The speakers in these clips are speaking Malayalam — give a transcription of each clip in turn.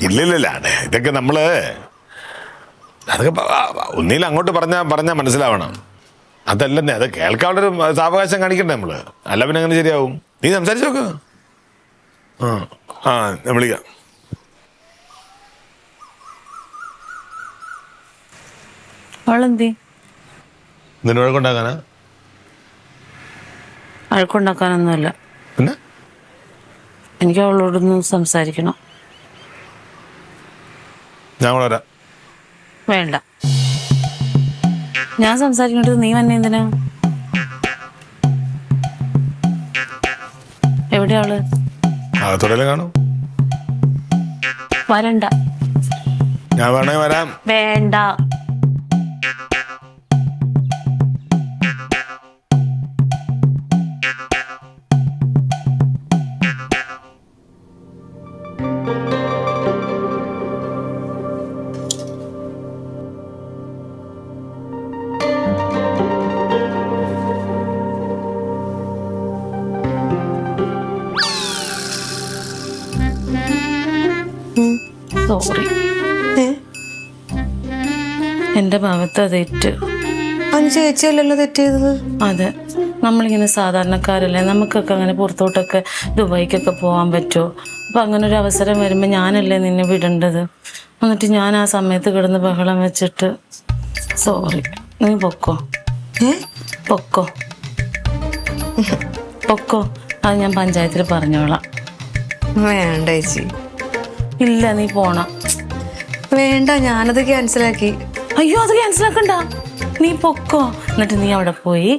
ഇല്ലില്ല, ഇതൊക്കെ നമ്മള് അതൊക്കെ ഒന്നിലും അങ്ങോട്ട് പറഞ്ഞാൽ മനസ്സിലാവണം. അതല്ലെന്നേ, അത് കേൾക്കാനുള്ളൊരു സാവകാശം കാണിക്കണ്ടേ നമ്മള്, അല്ല പിന്നെ അങ്ങനെ ശരിയാവും. നീ സംസാരിച്ചു നോക്ക്. ഞാൻ വിളിക്കാം. അവളെന്തി നിന്നെ വഴക്കുണ്ടാക്കാനാ? വഴക്കുണ്ടാക്കാനൊന്നുമല്ല, പിന്നെ എനിക്ക് അവളോടൊന്ന് സംസാരിക്കണം. ഞാൻ വരാം. വേണ്ട, ഞാൻ സംസാരിക്കേണ്ടത് നീ വന്നെ എന്തിനാ? എവിടെയാ അവള്? അകത്തോടെല്ലാം കാണും. വരണ്ട. ഞാൻ വേണേ വരാം. വേണ്ട. സോറി, എന്റെ ഭാഗത്ത് തെറ്റ്. ചേച്ചിയല്ലല്ലോ തെറ്റ് ചെയ്തത്. അതെ, നമ്മളിങ്ങനെ സാധാരണക്കാരല്ലേ, നമുക്കൊക്കെ അങ്ങനെ പുറത്തോട്ടൊക്കെ ദുബായിക്കൊക്കെ പോകാൻ പറ്റുമോ? അപ്പം അങ്ങനെ ഒരു അവസരം വരുമ്പോൾ ഞാനല്ലേ നിന്നെ വിടേണ്ടത്. എന്നിട്ട് ഞാൻ ആ സമയത്ത് കിടന്ന് ബഹളം വെച്ചിട്ട് സോറി. നീ പൊക്കോ. പൊക്കോ പൊക്കോ, അത് ഞാൻ പഞ്ചായത്തിൽ പറഞ്ഞോളാം. വേണ്ട ചേച്ചി. ഇല്ല, നീ പോണം. വേണ്ട, ഞാനത് ക്യാൻസലാക്കി. അയ്യോ, അത് ക്യാൻസലാക്കണ്ട, നീ പൊക്കോ. എന്നിട്ട് നീ അവിടെ പോയി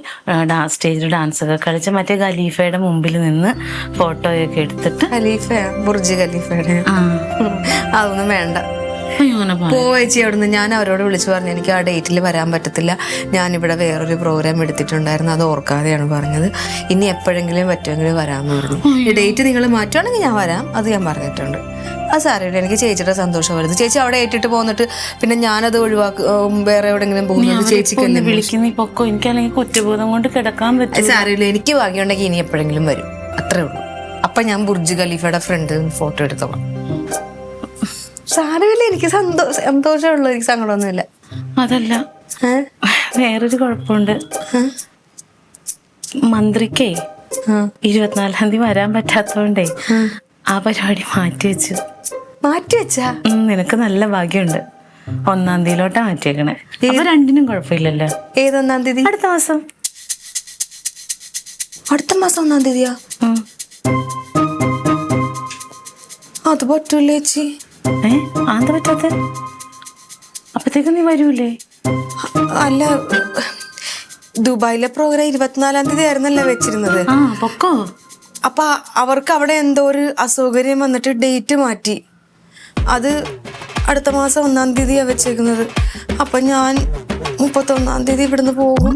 സ്റ്റേജിൽ ഡാൻസ് ഒക്കെ കളിച്ച് മറ്റേ ഖലീഫയുടെ മുമ്പിൽ നിന്ന് ഫോട്ടോയൊക്കെ എടുത്തിട്ട്. ഖലീഫയാ? ബുർജ് ഖലീഫയുടെ? അതൊന്നും വേണ്ട. ചേച്ചി അവിടുന്ന് ഞാൻ അവരോട് വിളിച്ചു പറഞ്ഞു എനിക്ക് ആ ഡേറ്റിൽ വരാൻ പറ്റത്തില്ല, ഞാനിവിടെ വേറൊരു പ്രോഗ്രാം എടുത്തിട്ടുണ്ടായിരുന്നു, അത് ഓർക്കാതെയാണ് പറഞ്ഞത്. ഇനി എപ്പോഴെങ്കിലും പറ്റുമെങ്കിലും വരാമെന്ന് പറഞ്ഞു. ഈ ഡേറ്റ് നിങ്ങൾ മാറ്റുവാണെങ്കിൽ ഞാൻ വരാം, അത് ഞാൻ പറഞ്ഞിട്ടുണ്ട്. അത് സാരമില്ല, എനിക്ക് ചേച്ചിയുടെ സന്തോഷം വരുന്നത്. ചേച്ചി അവിടെ ഏറ്റിട്ട് പോന്നിട്ട് പിന്നെ ഞാനത് ഒഴിവാക്കും, വേറെ എവിടെങ്കിലും പോകുന്നത് ചേച്ചിക്ക് വിളിക്കുന്ന പൊക്കോ. എനിക്കല്ലെങ്കിൽ കുറ്റബോധം കൊണ്ട് കിടക്കാൻ പറ്റും. സാരമില്ല, എനിക്ക് ഭാഗ്യമുണ്ടെങ്കിൽ ഇനി എപ്പോഴെങ്കിലും വരും, അത്രേ ഉള്ളൂ. അപ്പൊ ഞാൻ ബുർജ് ഖലീഫയുടെ ഫ്രണ്ട് ഫോട്ടോ എടുത്തോളാം. സാരമില്ല, എനിക്ക് സന്തോഷമുള്ളൂ, എനിക്ക് സങ്കടമൊന്നുമില്ല. അതല്ല, വേറൊരു കുഴപ്പമുണ്ട്. മന്ത്രിക്കേ 24-ാം തീയതി വരാൻ പറ്റാത്തോണ്ടേ ആ പരിപാടി മാറ്റിവെച്ചു. മാറ്റിവെച്ചാ? നിനക്ക് നല്ല ഭാഗ്യമുണ്ട്, 1-ാം തീയതിയിലോട്ടാ മാറ്റിയേക്കണേ. അപ്പൊ രണ്ടിനും കുഴപ്പമില്ലല്ലോ. ഏത് 1-ാം തീയതി? അടുത്ത മാസം. അടുത്ത മാസം 1-ാം തീയതിയാ? അത് പറ്റൂല ചേച്ചി. ആന്ത പറ്റാത്ത? അപ്പത്തേക്ക് നീ വരൂലേ? അല്ല, ദുബായിലെ പ്രോഗ്രാം 24-ാം തീയതി ആയിരുന്നല്ലോ വെച്ചിരുന്നത്. പൊക്കോ. അപ്പൊ അവർക്ക് അവിടെ എന്തോ ഒരു അസൗകര്യം വന്നിട്ട് ഡേറ്റ് മാറ്റി. അത് അടുത്ത മാസം 1-ാം തീയതിയാണ് വെച്ചേക്കുന്നത്. അപ്പൊ ഞാൻ 31-ാം തീയതി ഇവിടുന്ന് പോകും.